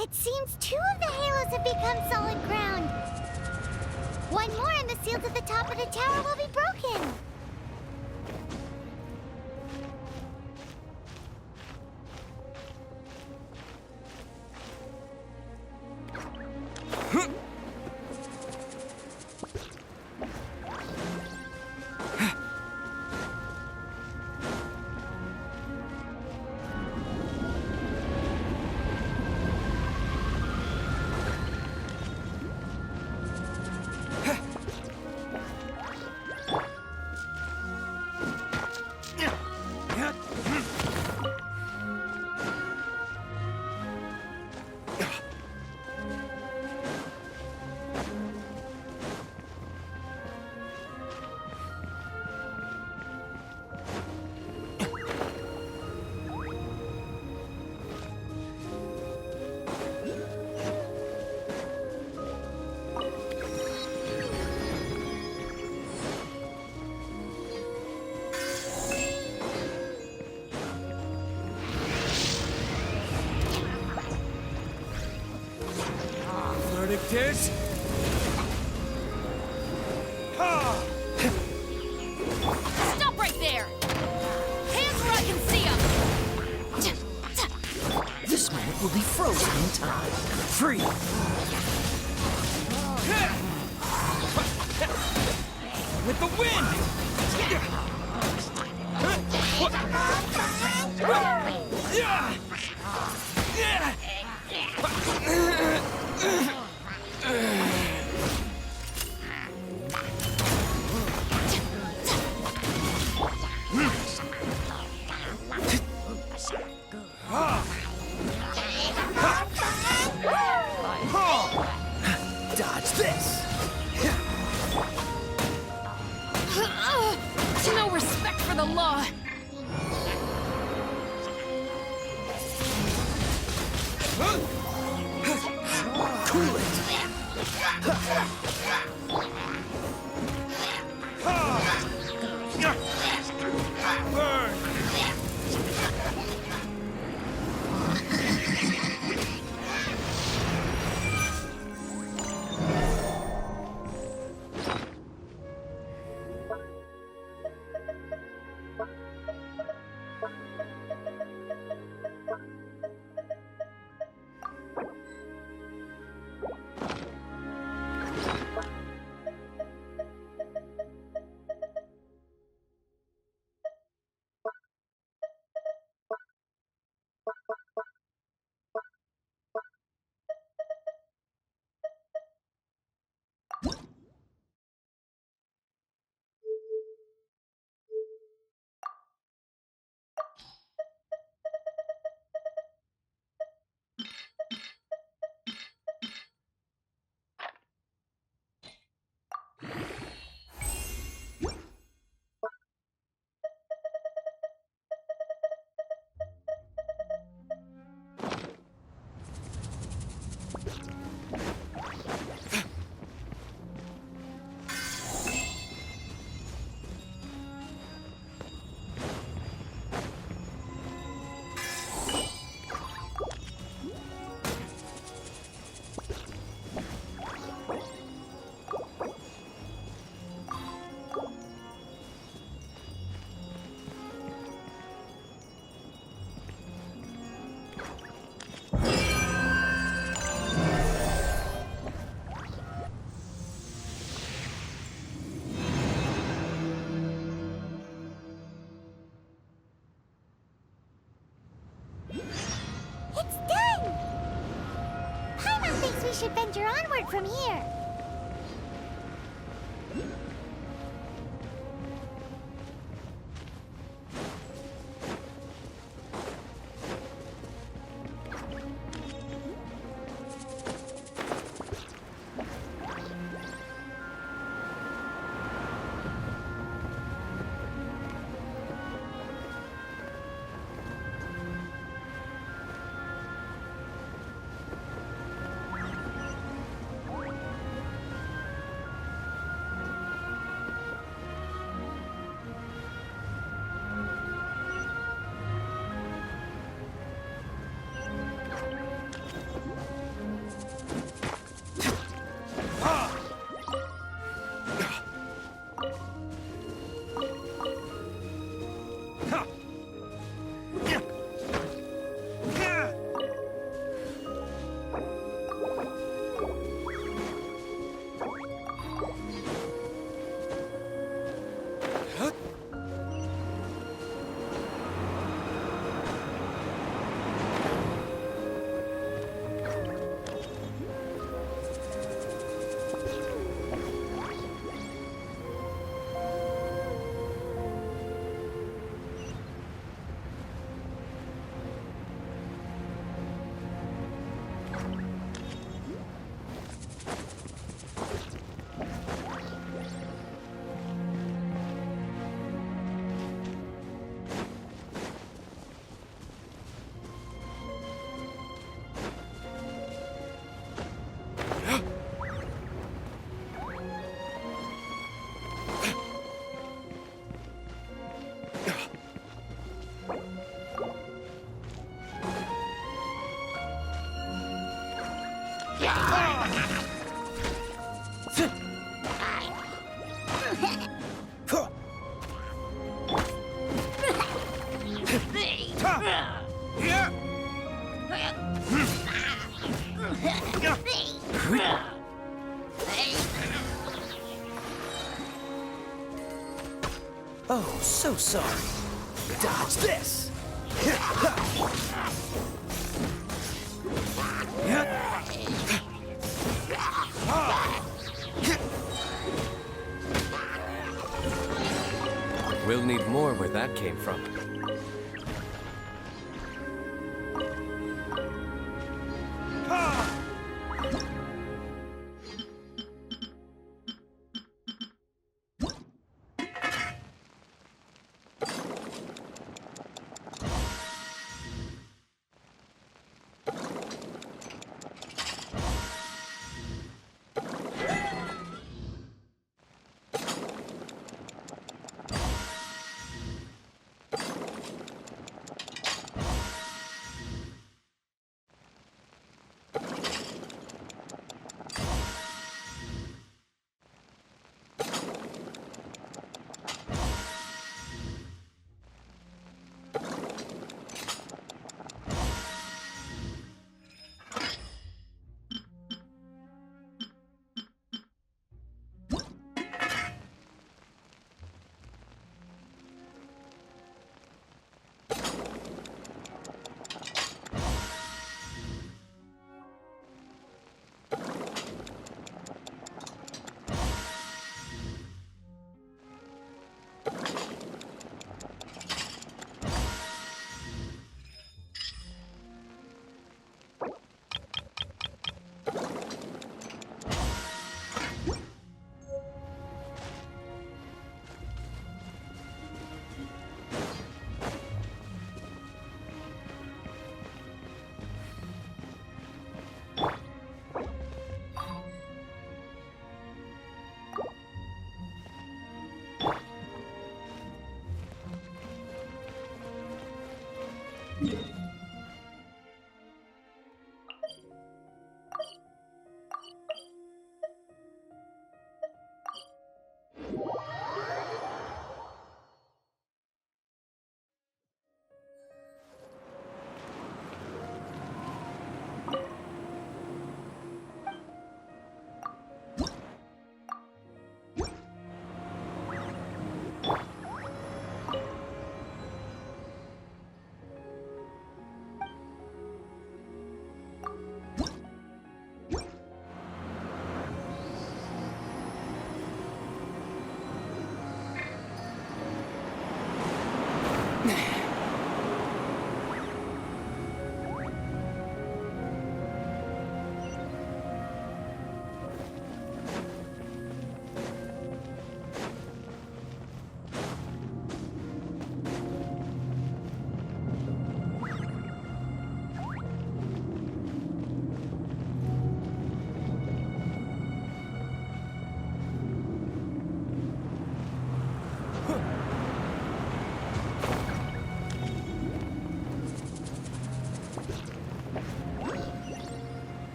It seems 2 of the halos have become solid ground. 1 more and the seals at the top of the tower will be broken. This? Stop right there! Hands where I can see them! This moment will be frozen in time. Free! With the wind! Dodge this! No respect for the law! Cool it! Burn! adventure onward from here. Oh, so sorry. Dodge this! We'll need more where that came from.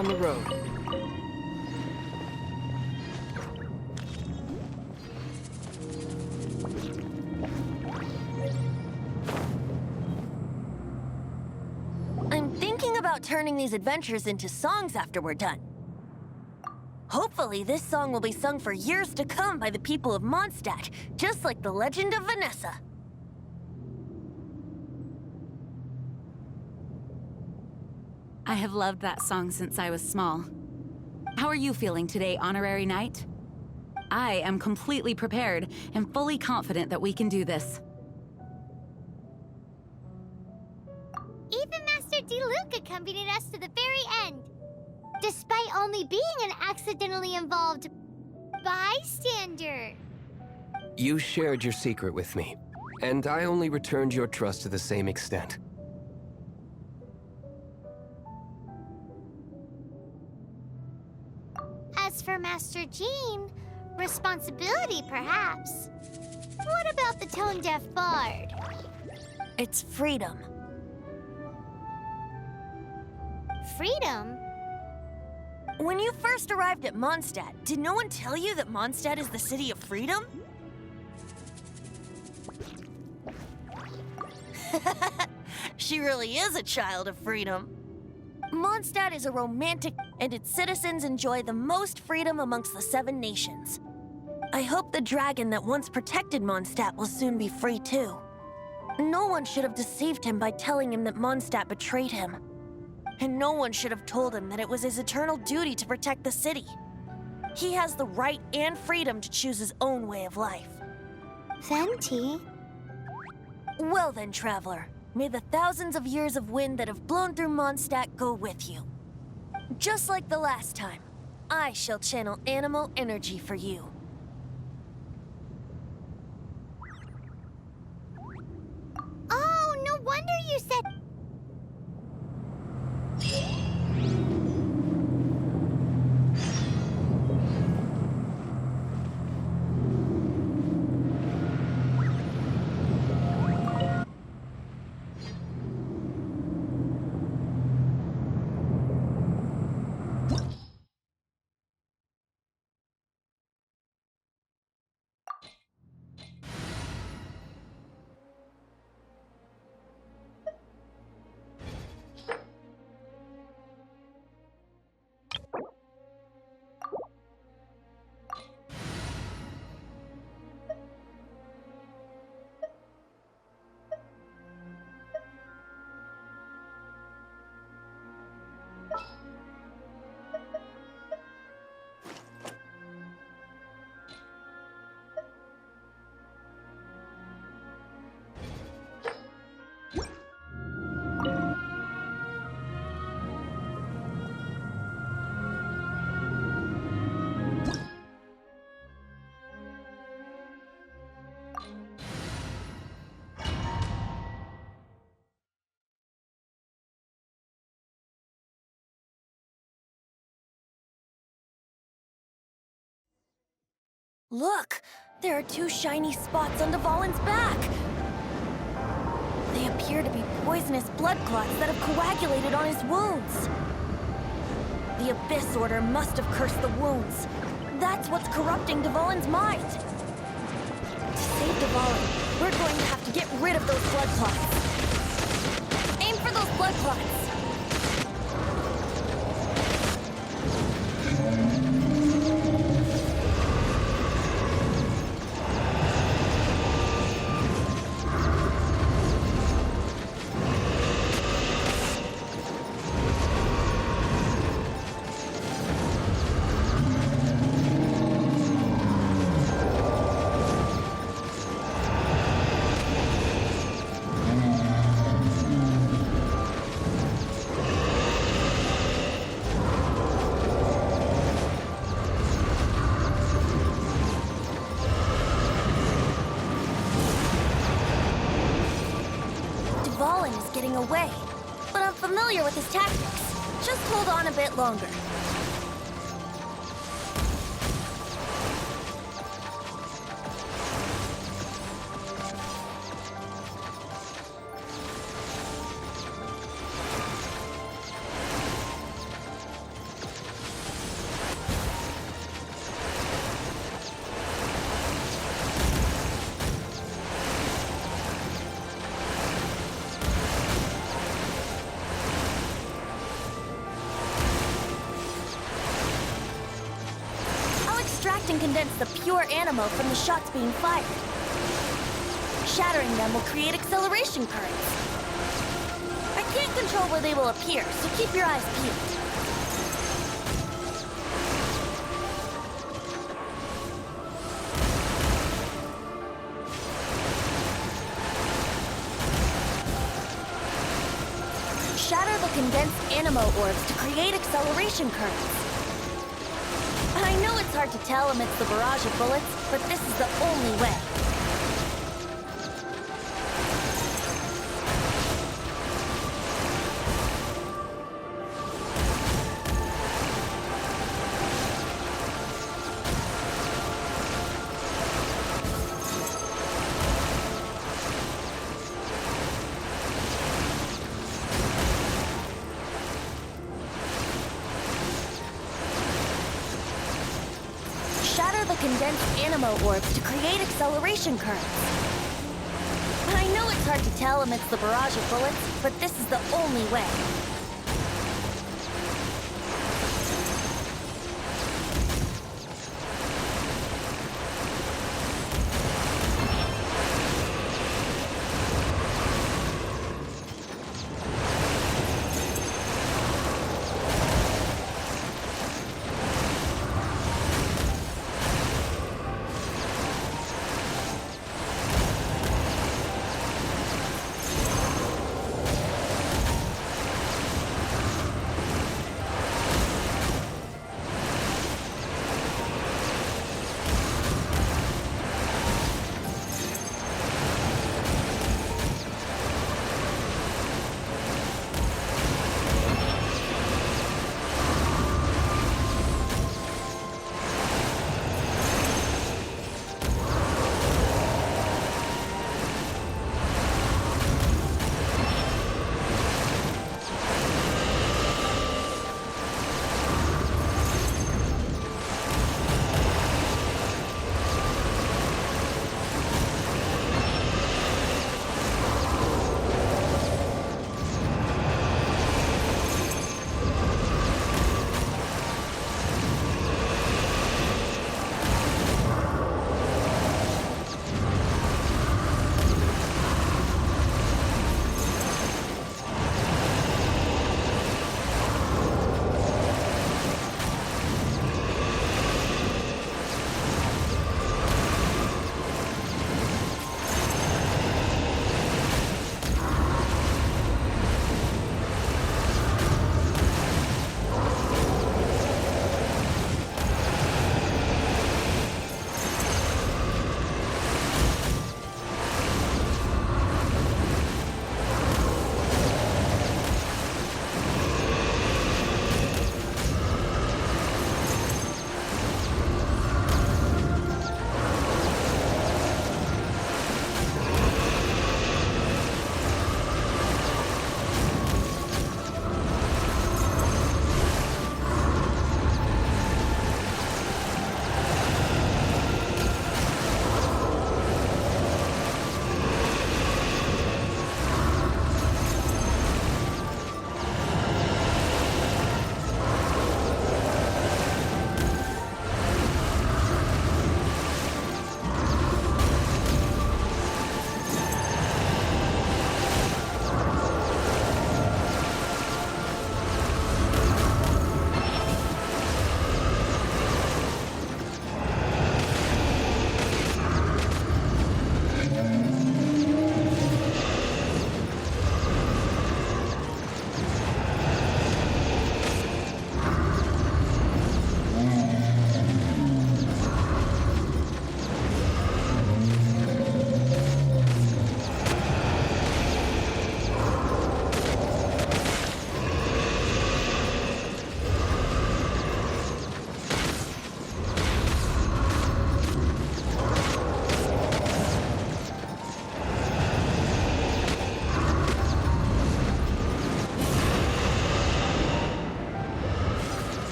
on the road. I'm thinking about turning these adventures into songs after we're done. Hopefully, this song will be sung for years to come by the people of Mondstadt, just like the legend of Vanessa. I have loved that song since I was small. How are you feeling today, Honorary Knight? I am completely prepared and fully confident that we can do this. Even Master D-Luke accompanied us to the very end, despite only being an accidentally involved bystander. You shared your secret with me, and I only returned your trust to the same extent. As for Master Jean, responsibility perhaps. What about the tone-deaf bard? It's freedom. Freedom? When you first arrived at Mondstadt, did no one tell you that Mondstadt is the city of freedom? She really is a child of freedom. Mondstadt is a romantic, and its citizens enjoy the most freedom amongst the 7 nations. I hope the dragon that once protected Mondstadt will soon be free too. No one should have deceived him by telling him that Mondstadt betrayed him. And no one should have told him that it was his eternal duty to protect the city. He has the right and freedom to choose his own way of life. Venti? Well then, traveler, may the thousands of years of wind that have blown through Mondstadt go with you. Just like the last time, I shall channel animal energy for you. Oh, no wonder you said... Look! There are 2 shiny spots on Dvalin's back! They appear to be poisonous blood clots that have coagulated on his wounds. The Abyss Order must have cursed the wounds. That's what's corrupting Dvalin's mind. To save Dvalin, we're going to have to get rid of those blood clots. Aim for those blood clots! Getting away, but I'm familiar with his tactics. Just hold on a bit longer. extract and condense the pure animo from the shots being fired. Shattering them will create acceleration currents. I can't control where they will appear, so keep your eyes peeled. Shatter the condensed animo orbs to create acceleration currents. I know it's hard to tell amidst the barrage of bullets, but this is the only way. Shatter the condensed animo orbs to create acceleration currents. I know it's hard to tell amidst the barrage of bullets, but this is the only way.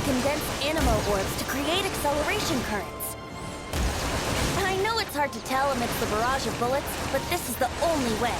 condensed animo orbs to create acceleration currents. I know it's hard to tell amidst the barrage of bullets, but this is the only way.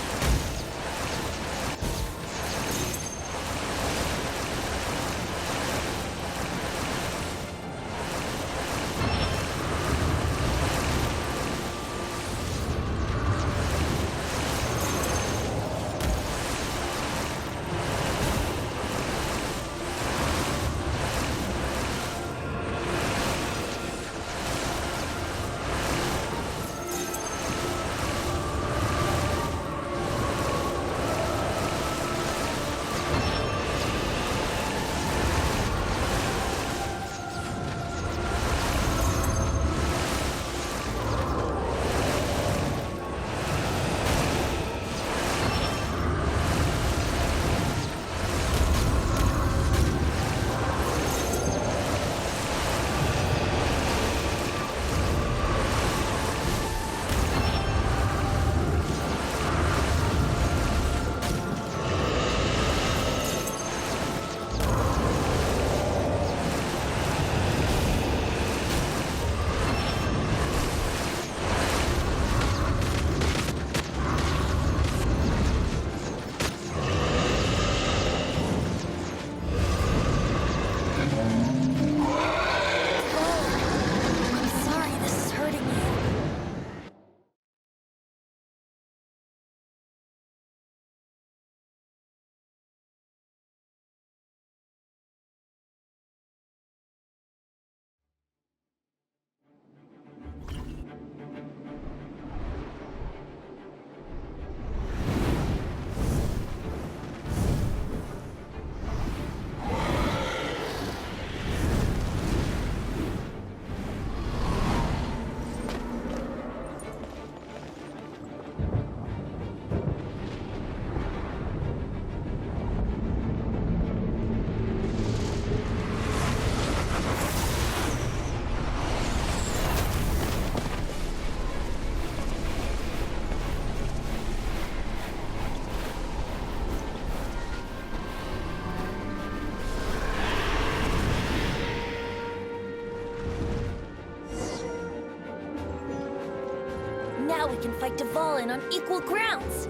Now we can fight Dvalin on equal grounds.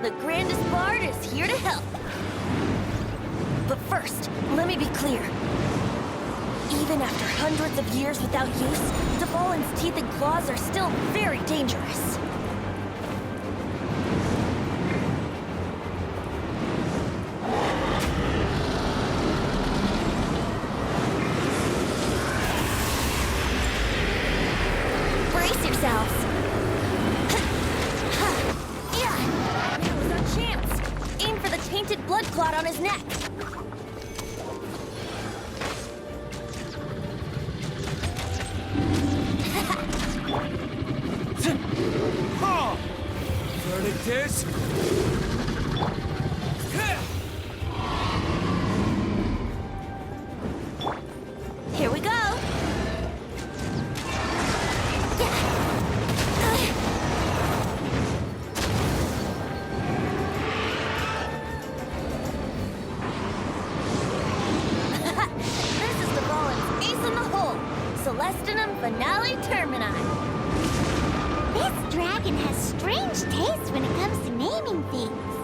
The grandest bard is here to help. But first, let me be clear. Even after hundreds of years without use, Dvalin's teeth and claws are still very dangerous. Brace yourselves. Now's our chance. Aim for the tainted blood clot on his neck. Ha! Verdict is... Here we go. This is Dvalin's ace in the hole. Celestinum Finale Termini. This dragon has strange taste when it comes to naming things.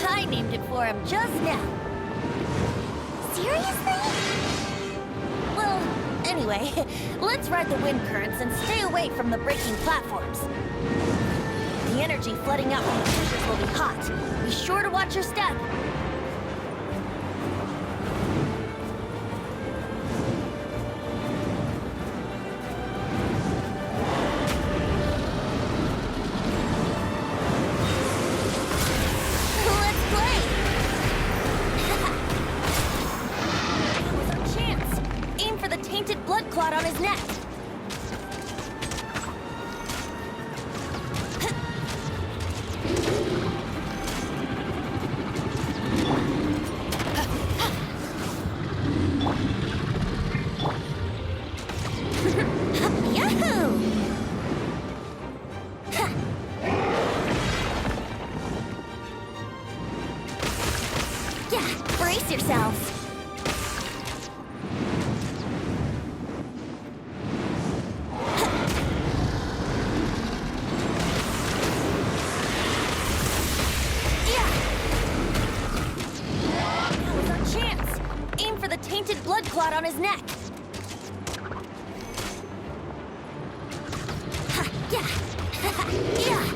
I named it for him just now. Seriously? Well, anyway, let's ride the wind currents and stay away from the breaking platforms. The energy flooding out from the fissures will be hot. Be sure to watch your step. Let's play! That was our chance. Aim for the tainted blood clot on his neck. Yahoo! Yeah, brace yourselves. on his neck. Ha, yeah. Yeah.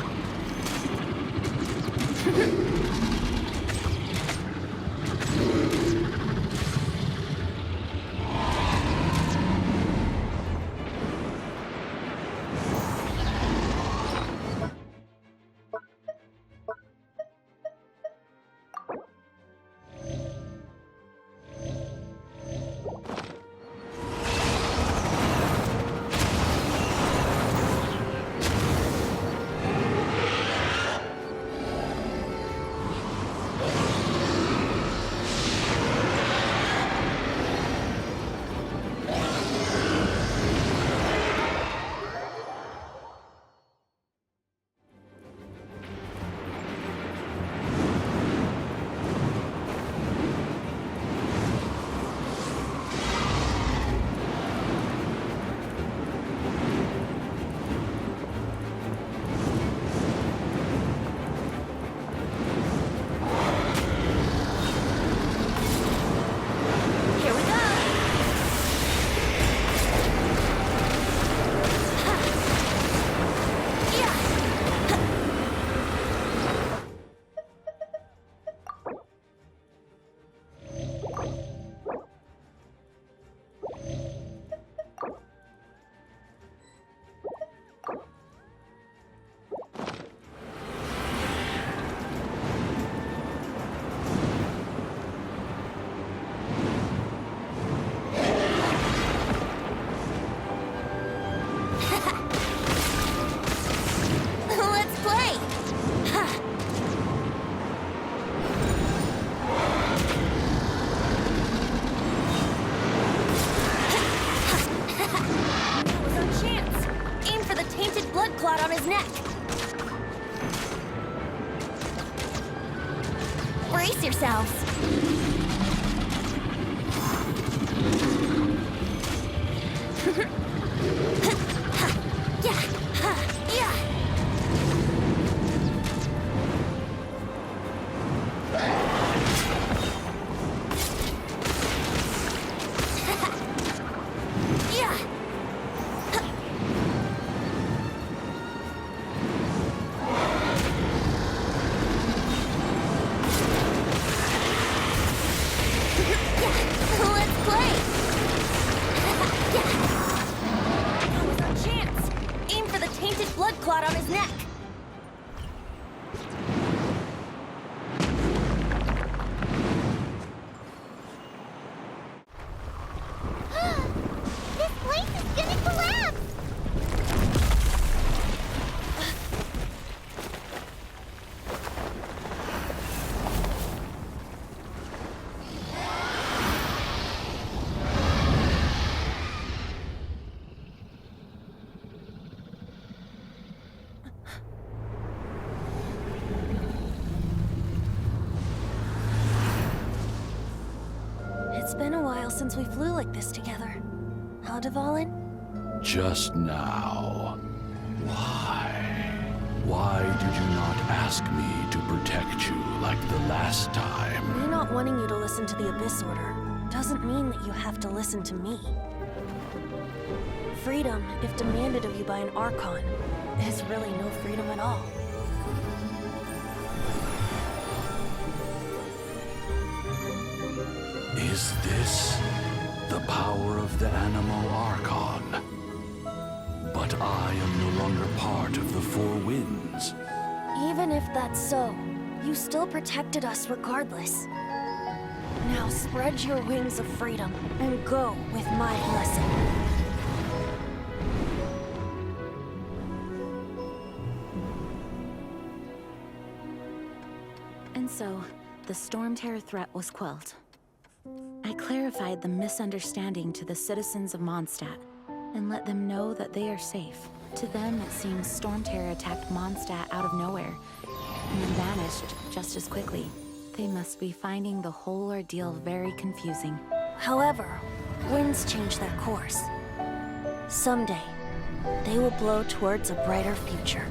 Clot on his neck. Brace yourselves. Clot on his neck. This place is gonna collapse! It's been a while since we flew like this together. Huh, Dvalin? Just now. Why? Why did you not ask me to protect you like the last time? Me not wanting you to listen to the Abyss Order doesn't mean that you have to listen to me. Freedom, if demanded of you by an Archon, is really no freedom at all. Is this the power of the Animal Archon? But I am no longer part of the Four Winds. Even if that's so, you still protected us regardless. Now spread your wings of freedom and go with my blessing. And so, the Storm Terror threat was quelled. I clarified the misunderstanding to the citizens of Mondstadt and let them know that they are safe. To them, it seems Storm Terror attacked Mondstadt out of nowhere and then vanished just as quickly. They must be finding the whole ordeal very confusing. However, winds change their course. Someday, they will blow towards a brighter future.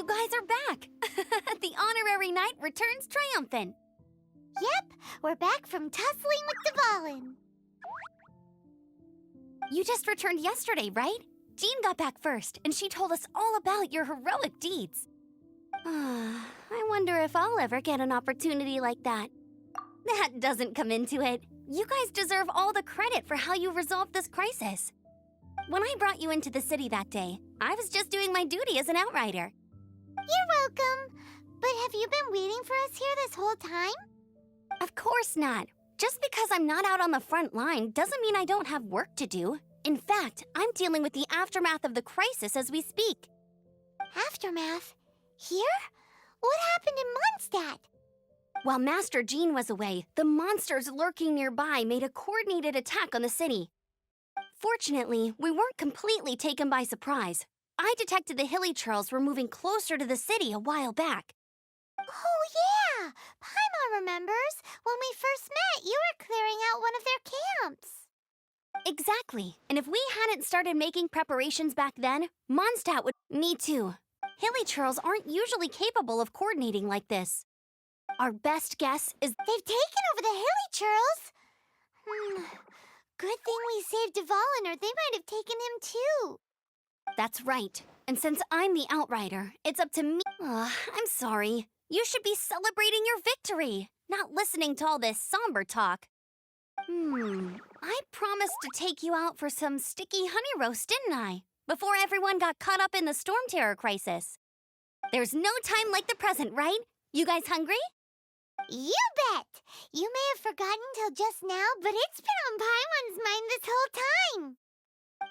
guys are back! The honorary knight returns triumphant. Yep, we're back from tussling with Dvalin. You just returned yesterday, right? Jean got back first, and she told us all about your heroic deeds. I wonder if I'll ever get an opportunity like that. That doesn't come into it. You guys deserve all the credit for how you resolved this crisis. When I brought you into the city that day, I was just doing my duty as an outrider. You're welcome. But have you been waiting for us here this whole time? Of course not. Just because I'm not out on the front line doesn't mean I don't have work to do. In fact, I'm dealing with the aftermath of the crisis as we speak. Aftermath? Here? What happened in Mondstadt? While Master Jean was away, the monsters lurking nearby made a coordinated attack on the city. Fortunately, we weren't completely taken by surprise. I detected the Hilly Churls were moving closer to the city a while back. Oh, yeah! Paimon remembers. When we first met, you were clearing out one of their camps. Exactly. And if we hadn't started making preparations back then, Mondstadt would... Me too. Hilly Churls aren't usually capable of coordinating like this. Our best guess is... They've taken over the Hilly Churls? Good thing we saved Dvalin, or they might have taken him too. That's right. And since I'm the outrider, it's up to me... I'm sorry. You should be celebrating your victory, not listening to all this somber talk. I promised to take you out for some sticky honey roast, didn't I? Before everyone got caught up in the storm terror crisis. There's no time like the present, right? You guys hungry? You bet! You may have forgotten till just now, but it's been on Paimon's mind this whole time.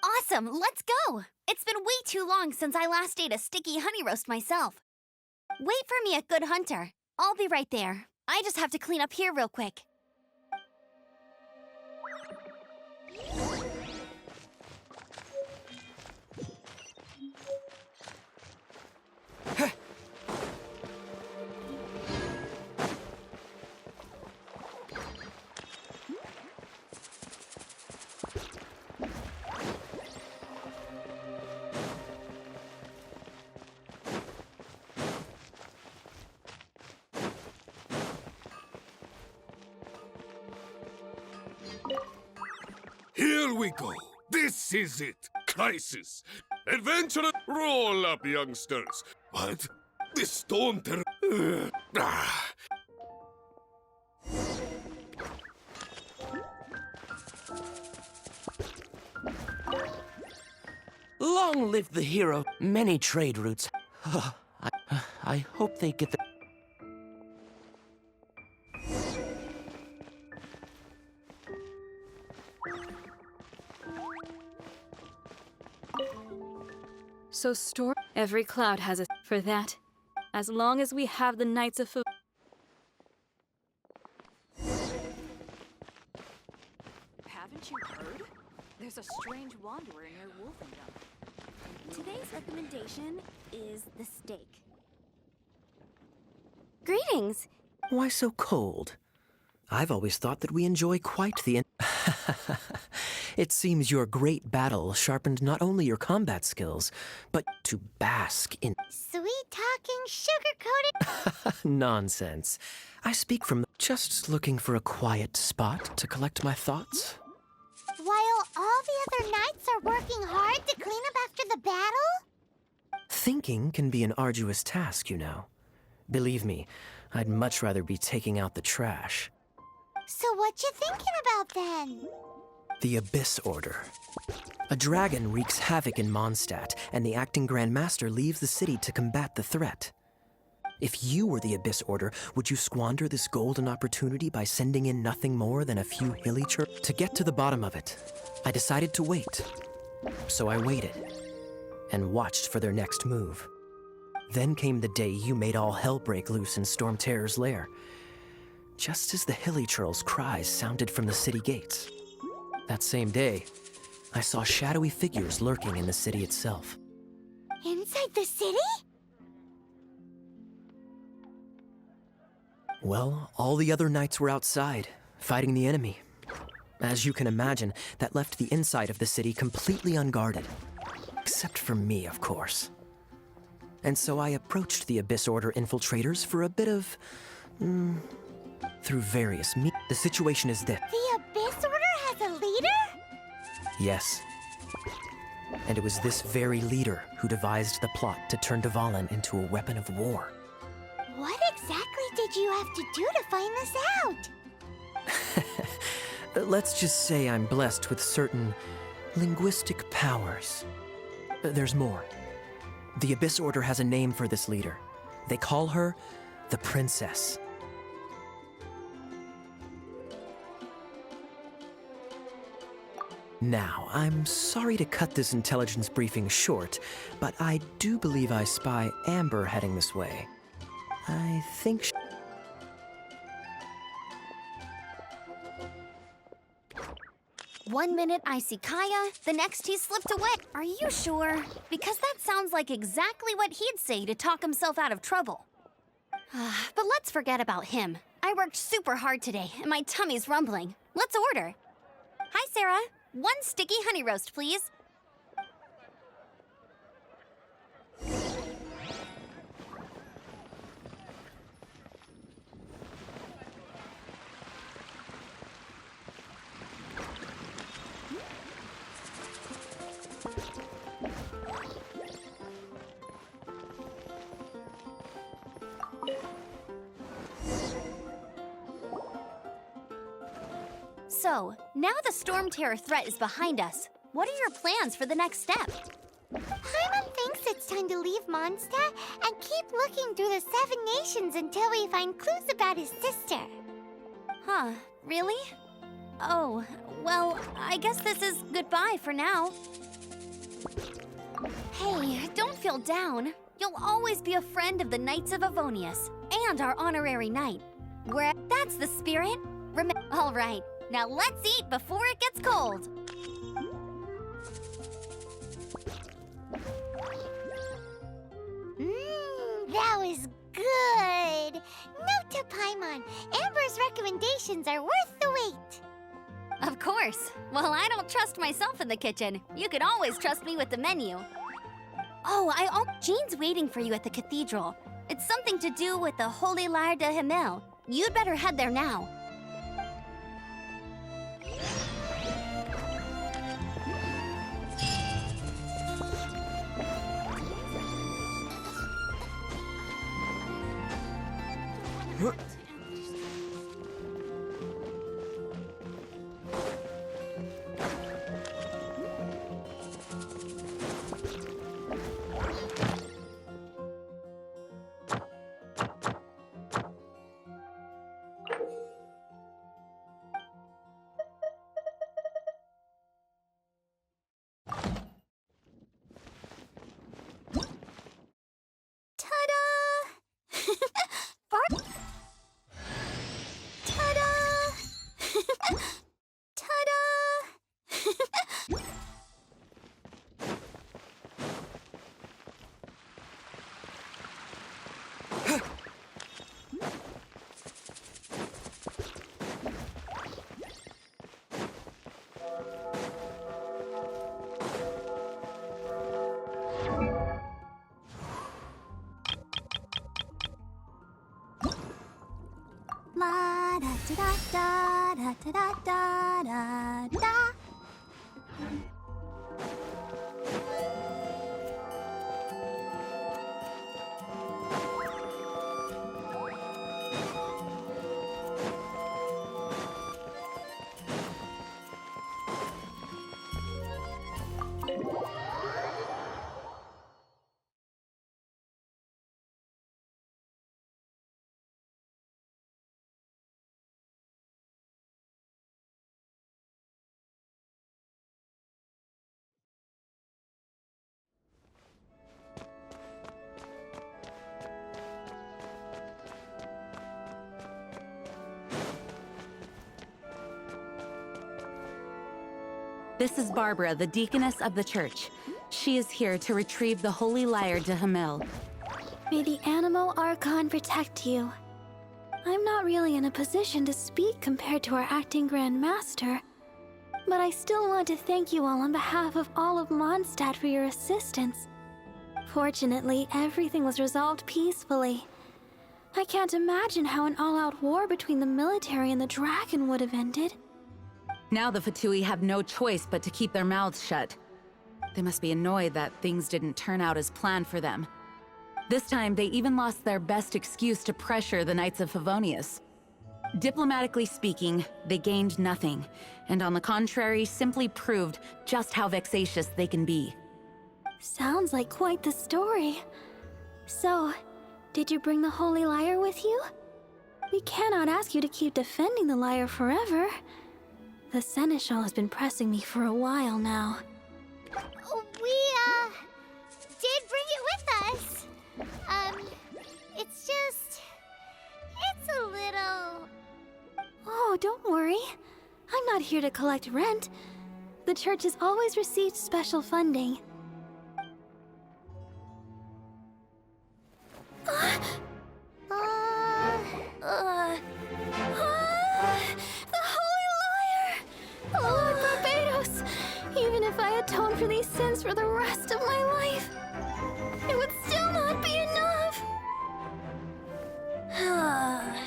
Awesome, let's go! It's been way too long since I last ate a sticky honey roast myself. Wait for me at Good Hunter. I'll be right there. I just have to clean up here real quick. Here we go. This is it. Crisis. Adventure. Roll up, youngsters. What? This storm terror. Long live the hero. Many trade routes. I hope they get the... So storm. Every cloud has a for that. As long as we have the Knights of Haven't you heard? There's a strange wanderer near Wolfendom. Today's recommendation is the steak. Greetings! Why so cold? I've always thought that we enjoy quite the... It seems your great battle sharpened not only your combat skills, but to bask in... Sweet-talking, sugar-coated... Nonsense. I speak from just looking for a quiet spot to collect my thoughts. While all the other knights are working hard to clean up after the battle? Thinking can be an arduous task, you know. Believe me, I'd much rather be taking out the trash. So what you thinking about then? The Abyss Order. A dragon wreaks havoc in Mondstadt, and the acting Grand Master leaves the city to combat the threat. If you were the Abyss Order, would you squander this golden opportunity by sending in nothing more than a few hilly churls? To get to the bottom of it, I decided to wait. So I waited, and watched for their next move. Then came the day you made all hell break loose in Storm Terror's lair. Just as the Hilly Churls' cries sounded from the city gates. That same day, I saw shadowy figures lurking in the city itself. Inside the city? Well, all the other knights were outside, fighting the enemy. As you can imagine, that left the inside of the city completely unguarded. Except for me, of course. And so I approached the Abyss Order infiltrators for a bit of... through various The situation is this. The Abyss Order has a leader? Yes. And it was this very leader who devised the plot to turn Dvalin into a weapon of war. What exactly did you have to do to find this out? Let's just say I'm blessed with certain linguistic powers. There's more. The Abyss Order has a name for this leader. They call her the Princess. Now, I'm sorry to cut this intelligence briefing short, but I do believe I spy Amber heading this way. I think 1 minute I see Kaya, the next he slipped away. Are you sure? Because that sounds like exactly what he'd say to talk himself out of trouble. But let's forget about him. I worked super hard today, and my tummy's rumbling. Let's order. Hi, Sarah. 1 sticky honey roast, please. So, now the Storm Terror threat is behind us. What are your plans for the next step? Paimon thinks it's time to leave Mondstadt and keep looking through the 7 nations until we find clues about his sister. Huh, really? Oh, well, I guess this is goodbye for now. Hey, don't feel down. You'll always be a friend of the Knights of Avonius and our honorary knight. That's the spirit. All right, now let's eat before it gets cold. That was good. Note to Paimon, Amber's recommendations are worth the wait. Of course. Well, I don't trust myself in the kitchen. You can always trust me with the menu. Oh, Jean's waiting for you at the cathedral. It's something to do with the Holy Lyre de Himmel. You'd better head there now. La da da da da da da da da. This is Barbara, the deaconess of the church. She is here to retrieve the Holy Lyre de Himmel. May the Animo Archon protect you. I'm not really in a position to speak compared to our acting Grand Master, but I still want to thank you all on behalf of all of Mondstadt for your assistance. Fortunately, everything was resolved peacefully. I can't imagine how an all-out war between the military and the dragon would have ended. Now the Fatui have no choice but to keep their mouths shut. They must be annoyed that things didn't turn out as planned for them. This time, they even lost their best excuse to pressure the Knights of Favonius. Diplomatically speaking, they gained nothing, and on the contrary, simply proved just how vexatious they can be. Sounds like quite the story. So, did you bring the Holy Lyre with you? We cannot ask you to keep defending the lyre forever. The Seneschal has been pressing me for a while now. We, did bring it with us. It's a little... Oh, don't worry. I'm not here to collect rent. The church has always received special funding. The Holy Lyre! Lord Barbados! Even if I atone for these sins for the rest of my life, it would still not be enough!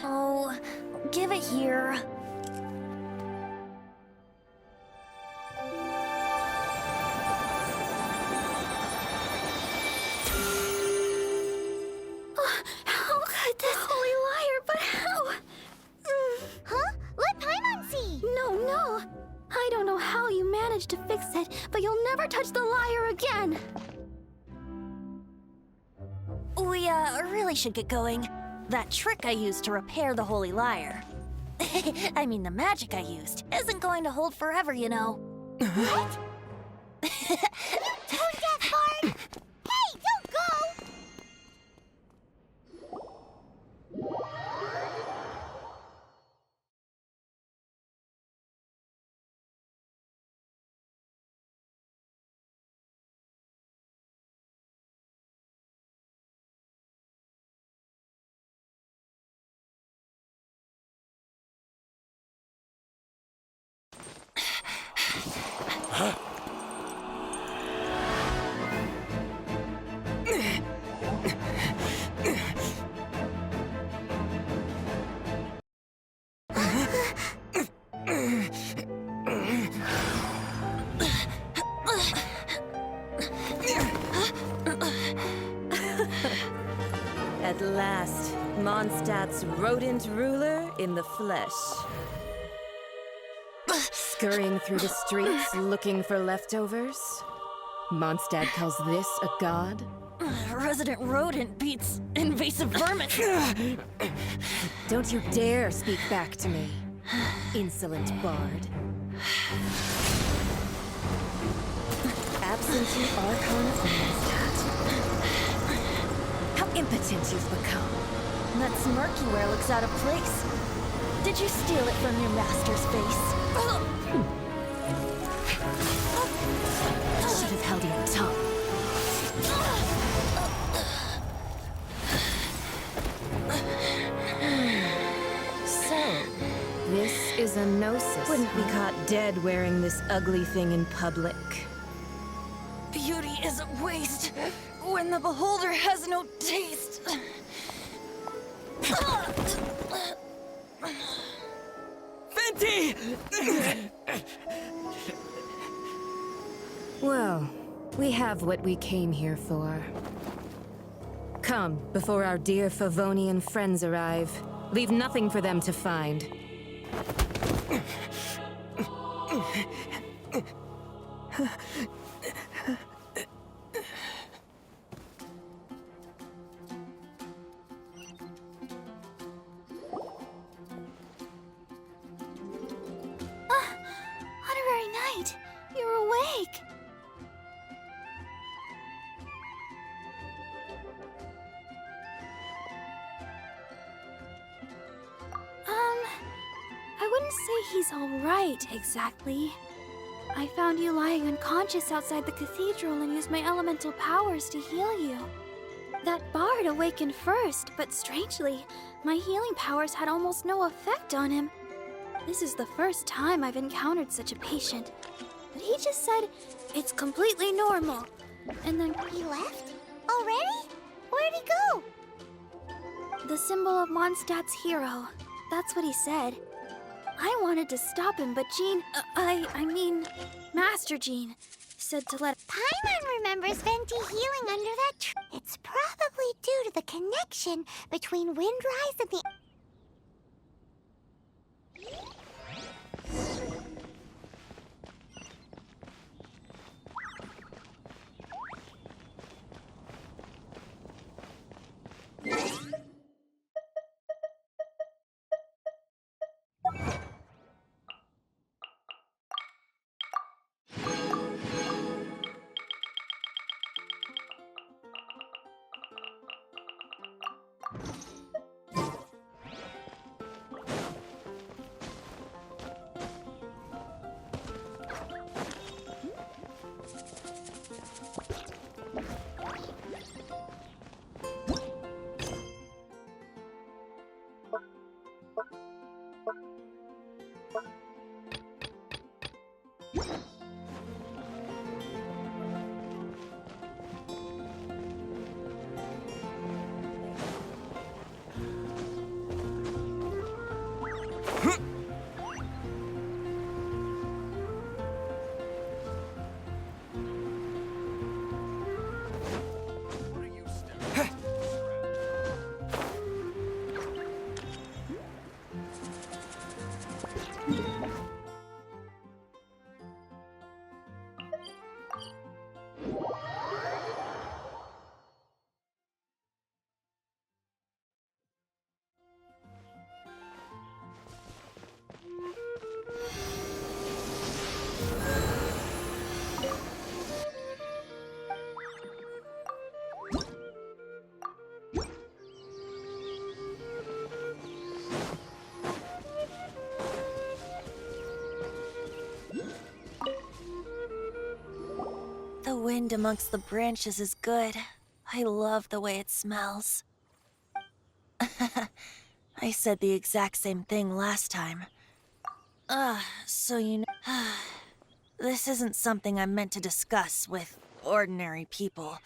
Oh, give it here. How could this Holy Lyre, but how? Huh? Let Paimon see! No. I don't know how you managed to fix it, but you'll never touch the lyre again! We, really should get going. That trick I used to repair the Holy Lyre. I mean, the magic I used isn't going to hold forever, you know. What? Tone-deaf bard! Hey, don't go! At last, Mondstadt's rodent ruler in the flesh. Scurrying through the streets looking for leftovers? Mondstadt calls this a god? Resident rodent beats invasive vermin. Don't you dare speak back to me, insolent bard. Absentee Archon of Mondstadt. How impotent you've become. That smirk you wear looks out of place. Did you steal it from your master's face? Should have held your tongue. So, this is a gnosis. Wouldn't be caught dead wearing this ugly thing in public. Beauty is a waste when the beholder has no taste. Fenty! Well, we have what we came here for. Come, before our dear Favonian friends arrive. Leave nothing for them to find. Honorary Knight, you're awake! I wouldn't say he's alright, exactly. I found you lying unconscious outside the cathedral and used my elemental powers to heal you. That bard awakened first, but strangely, my healing powers had almost no effect on him. This is the first time I've encountered such a patient. But he just said, it's completely normal. And then He left? Already? Where'd he go? The symbol of Mondstadt's hero. That's what he said. I wanted to stop him, but Jean, I mean, Master Jean, said to let... Paimon remembers Venti healing under that tree. It's probably due to the connection between Windrise and the... The wind amongst the branches is good. I love the way it smells. I said the exact same thing last time. So you know... This isn't something I'm meant to discuss with ordinary people.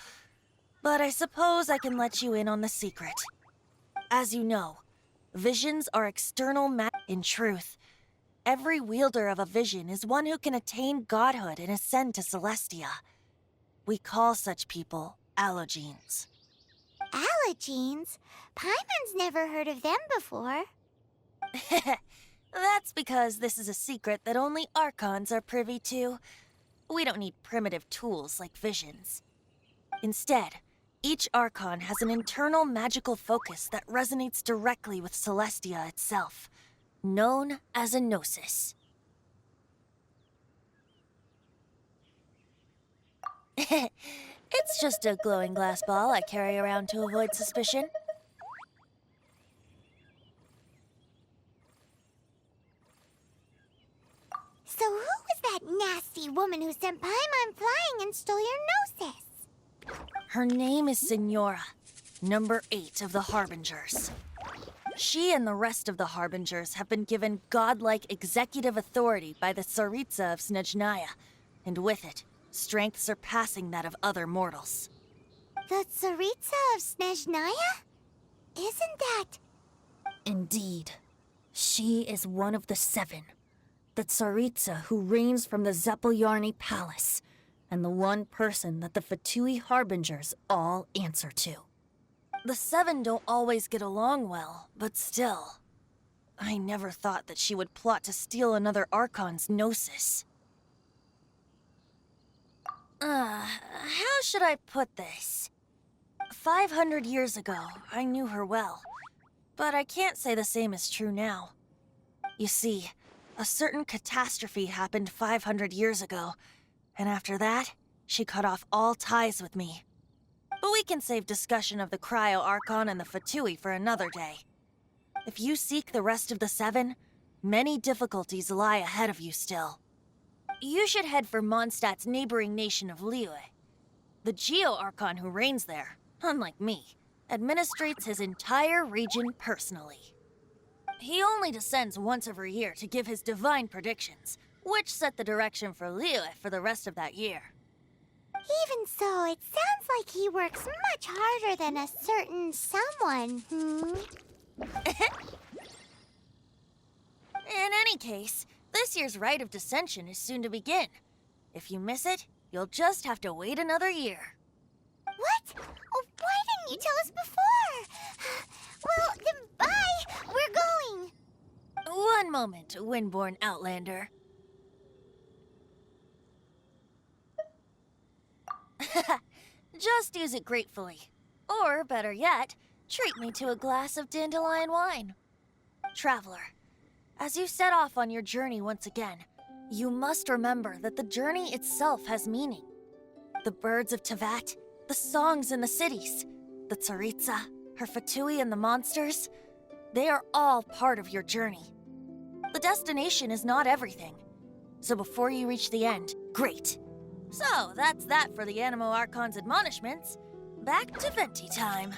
But I suppose I can let you in on the secret. As you know, visions are external In truth, every wielder of a vision is one who can attain godhood and ascend to Celestia. We call such people allogenes. Allogenes? Paimon's never heard of them before. That's because this is a secret that only Archons are privy to. We don't need primitive tools like visions. Instead, each Archon has an internal magical focus that resonates directly with Celestia itself, known as a gnosis. It's just a glowing glass ball I carry around to avoid suspicion. So who was that nasty woman who sent Paimon flying and stole your gnosis? Her name is Signora, number 8 of the Harbingers. She and the rest of the Harbingers have been given godlike executive authority by the Tsaritsa of Snezhnaya, and with it, strength surpassing that of other mortals. The Tsaritsa of Snezhnaya? Isn't that... Indeed. She is one of the 7. The Tsaritsa who reigns from the Zeppeljárny Palace, and the one person that the Fatui Harbingers all answer to. The 7 don't always get along well, but still. I never thought that she would plot to steal another Archon's gnosis. How should I put this? 500 years ago, I knew her well, but I can't say the same is true now. You see, a certain catastrophe happened 500 years ago, and after that, she cut off all ties with me. But we can save discussion of the Cryo Archon and the Fatui for another day. If you seek the rest of the 7, many difficulties lie ahead of you still. You should head for Mondstadt's neighboring nation of Liyue. The Geo-Archon who reigns there, unlike me, administrates his entire region personally. He only descends once every year to give his divine predictions, which set the direction for Liyue for the rest of that year. Even so, it sounds like he works much harder than a certain someone, In any case, this year's Rite of Dissension is soon to begin. If you miss it, you'll just have to wait another year. What? Oh, why didn't you tell us before? Well, then bye! We're going! One moment, Windborn Outlander. Just use it gratefully. Or, better yet, treat me to a glass of dandelion wine. Traveler, as you set off on your journey once again, you must remember that the journey itself has meaning. The birds of Tevat, the songs in the cities, the Tsaritsa, her Fatui and the monsters, they are all part of your journey. The destination is not everything. So before you reach the end, great. So that's that for the Animo Archon's admonishments. Back to Venti time.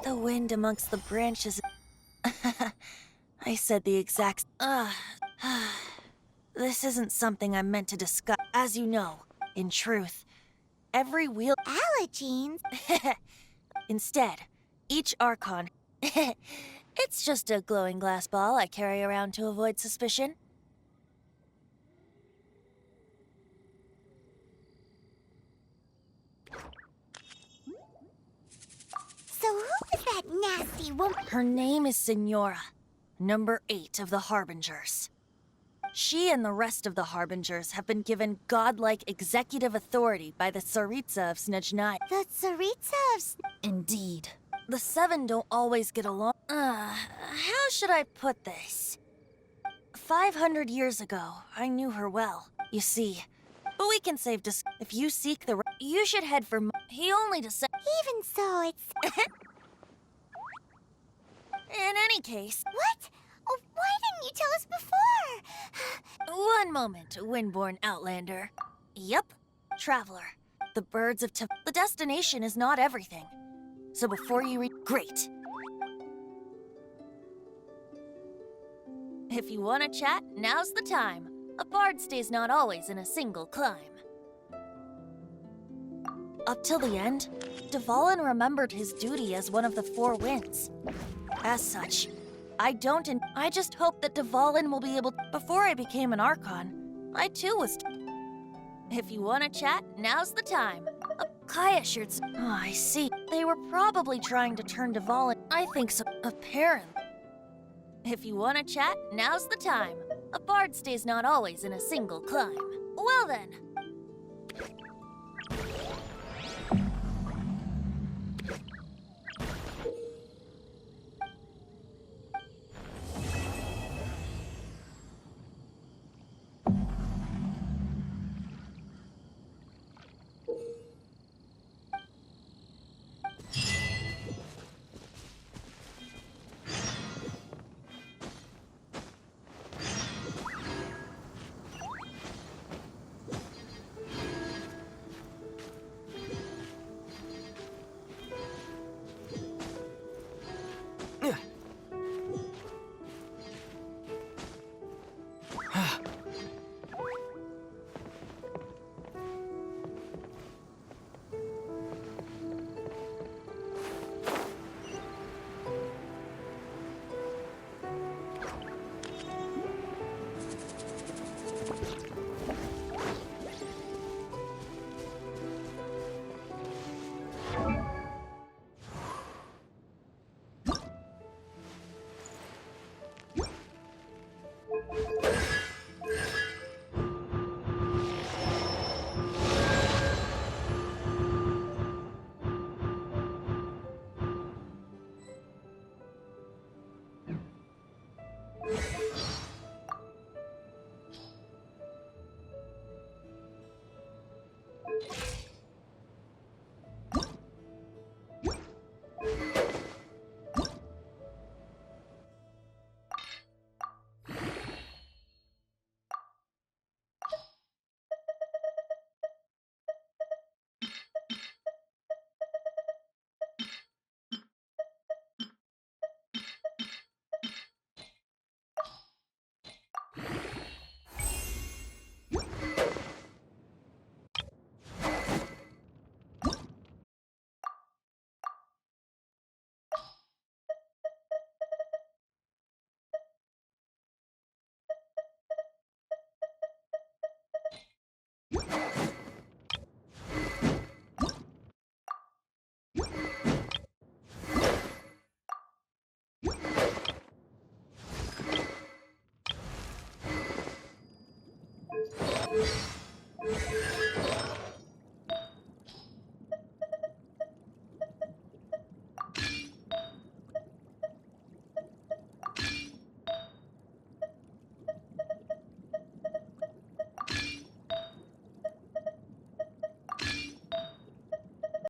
The wind amongst the branches. I said the exact. This isn't something I'm meant to discuss. As you know, in truth, every wheel. Allergenes? Instead, each Archon. It's just a glowing glass ball I carry around to avoid suspicion. So who is that nasty woman? Her name is Signora, number 8 of the Harbingers. She and the rest of the Harbingers have been given godlike executive authority by the Tsaritsa of Snezhnaya. The Tsaritsa of Indeed. The 7 don't always get along. How should I put this? 500 years ago, I knew her well, you see. But we can save if you seek the you should head for he only descend. Even so, it's... In any case... What? Oh, why didn't you tell us before? One moment, Windborn Outlander. Yep, Traveler. The birds of the destination is not everything. So before you great. If you want to chat, now's the time. A bard stays not always in a single climb. Up till the end, Dvalin remembered his duty as one of the 4 winds. As such, I just hope that Dvalin will be able. Before I became an Archon, I too was. If you want to chat, now's the time. Kaya shirts. Oh, I see. They were probably trying to turn Dvalin. I think so. Apparently. If you want to chat, now's the time. A bard stays not always in a single climb. Well then,